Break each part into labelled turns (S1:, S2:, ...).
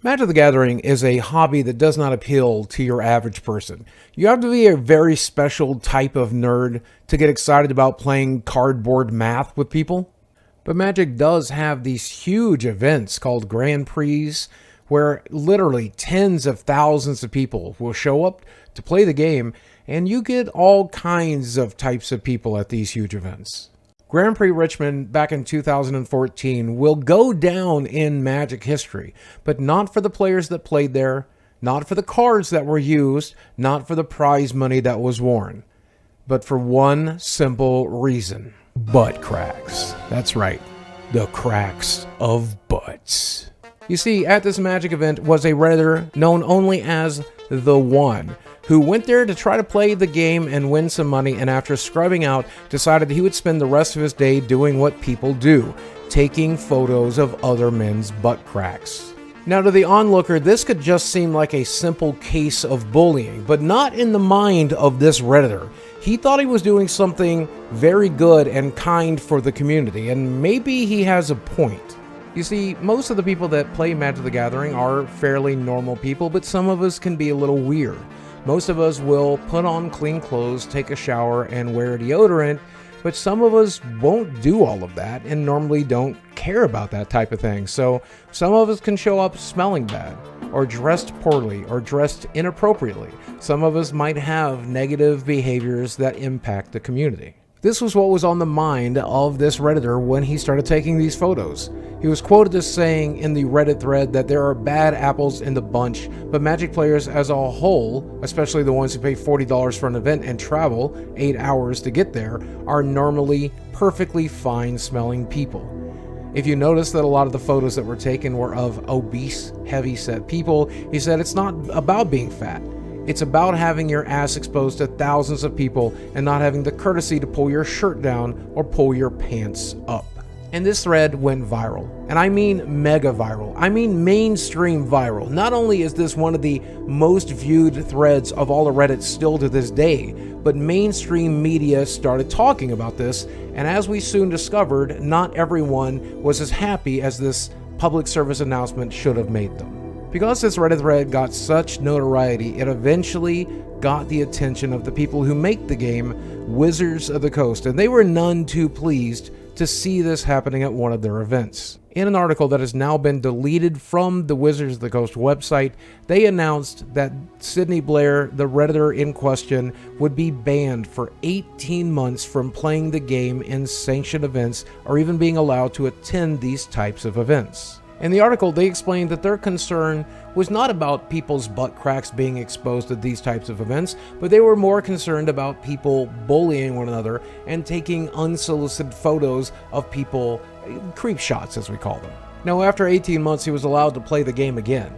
S1: Magic the Gathering is a hobby that does not appeal to your average person. You have to be a very special type of nerd to get excited about playing cardboard math with people. But Magic does have these huge events called Grand Prix where literally tens of thousands of people will show up to play the game, and you get all kinds of types of people at these huge events. Grand Prix Richmond back in 2014 will go down in Magic history, but not for the players that played there, not for the cards that were used, not for the prize money that was won, but for one simple reason: butt cracks. That's right, the cracks of butts. You see, at this Magic event was a Redditor known only as The One, who went there to try to play the game and win some money, and after scrubbing out, decided he would spend the rest of his day doing what people do, taking photos of other men's butt cracks. Now, to the onlooker, this could just seem like a simple case of bullying, but not in the mind of this Redditor. He thought he was doing something very good and kind for the community, and maybe he has a point. You see, most of the people that play Magic the Gathering are fairly normal people, but some of us can be a little weird. Most of us will put on clean clothes, take a shower, and wear deodorant, but some of us won't do all of that and normally don't care about that type of thing. So some of us can show up smelling bad, or dressed poorly, or dressed inappropriately. Some of us might have negative behaviors that impact the community. This was what was on the mind of this Redditor when he started taking these photos. He was quoted as saying in the Reddit thread that there are bad apples in the bunch, but Magic players as a whole, especially the ones who pay $40 for an event and travel 8 hours to get there, are normally perfectly fine smelling people. If you notice that a lot of the photos that were taken were of obese, heavy-set people, he said it's not about being fat. It's about having your ass exposed to thousands of people and not having the courtesy to pull your shirt down or pull your pants up. And this thread went viral. And I mean mega viral. I mean mainstream viral. Not only is this one of the most viewed threads of all of Reddit still to this day, but mainstream media started talking about this, and as we soon discovered, not everyone was as happy as this public service announcement should have made them. Because this Reddit thread got such notoriety, it eventually got the attention of the people who make the game, Wizards of the Coast, and they were none too pleased to see this happening at one of their events. In an article that has now been deleted from the Wizards of the Coast website, they announced that Sydney Blair, the Redditor in question, would be banned for 18 months from playing the game in sanctioned events or even being allowed to attend these types of events. In the article, they explained that their concern was not about people's butt cracks being exposed at these types of events, but they were more concerned about people bullying one another and taking unsolicited photos of people, creep shots as we call them. Now, after 18 months, he was allowed to play the game again.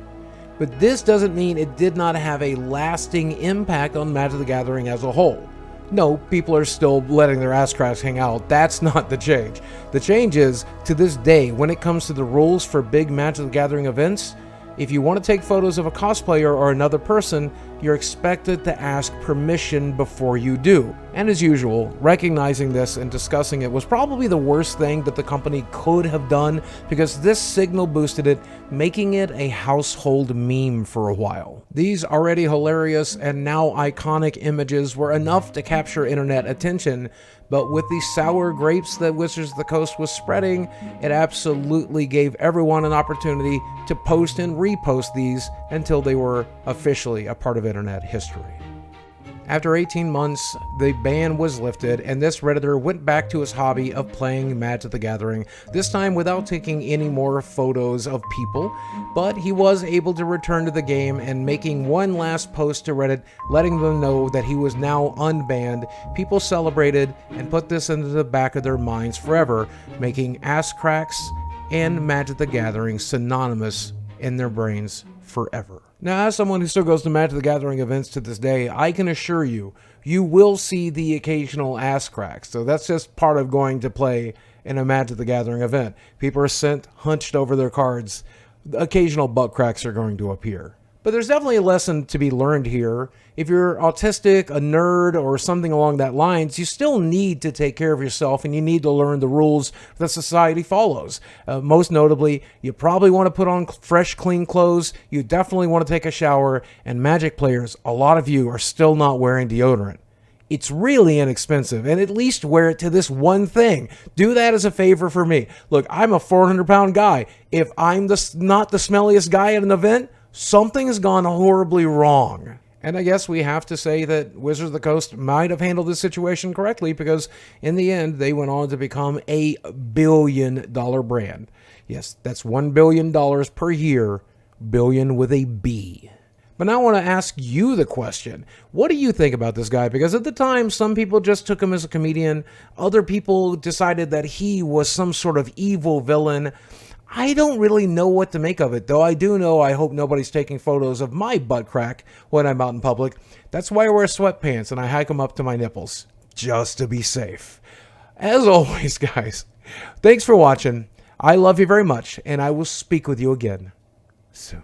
S1: But this doesn't mean it did not have a lasting impact on Magic the Gathering as a whole. No, people are still letting their ass cracks hang out. That's not the change. The change is, to this day, when it comes to the rules for big Magic the Gathering events, if you want to take photos of a cosplayer or another person, you're expected to ask permission before you do. And as usual, recognizing this and discussing it was probably the worst thing that the company could have done, because this signal boosted it, making it a household meme for a while. These already hilarious and now iconic images were enough to capture internet attention, but with the sour grapes that Wizards of the Coast was spreading, it absolutely gave everyone an opportunity to post and repost these until they were officially a part of internet history. After 18 months, the ban was lifted, and this Redditor went back to his hobby of playing Magic the Gathering, this time without taking any more photos of people, but he was able to return to the game and making one last post to Reddit letting them know that he was now unbanned. People celebrated and put this into the back of their minds forever, making ass cracks and Magic the Gathering synonymous in their brains forever. Now, as someone who still goes to Magic the Gathering events to this day, I can assure you, you will see the occasional ass cracks. So that's just part of going to play in a Magic the Gathering event. People are sent hunched over their cards. The occasional butt cracks are going to appear. But there's definitely a lesson to be learned here. If you're autistic, a nerd, or something along that lines, you still need to take care of yourself and you need to learn the rules that society follows. Most notably, you probably want to put on fresh, clean clothes. You definitely want to take a shower. And Magic players, a lot of you are still not wearing deodorant. It's really inexpensive, and at least wear it to this one thing. Do that as a favor for me. Look, I'm a 400-pound guy. If I'm not the smelliest guy at an event, something has gone horribly wrong. And I guess we have to say that Wizards of the Coast might have handled this situation correctly, because in the end, they went on to become a billion-dollar brand. Yes, that's $1 billion per year, billion with a B. But now I want to ask you the question. What do you think about this guy? Because at the time, some people just took him as a comedian. Other people decided that he was some sort of evil villain. I don't really know what to make of it, though I do know I hope nobody's taking photos of my butt crack when I'm out in public. That's why I wear sweatpants and I hike them up to my nipples, just to be safe. As always, guys, thanks for watching. I love you very much, and I will speak with you again soon.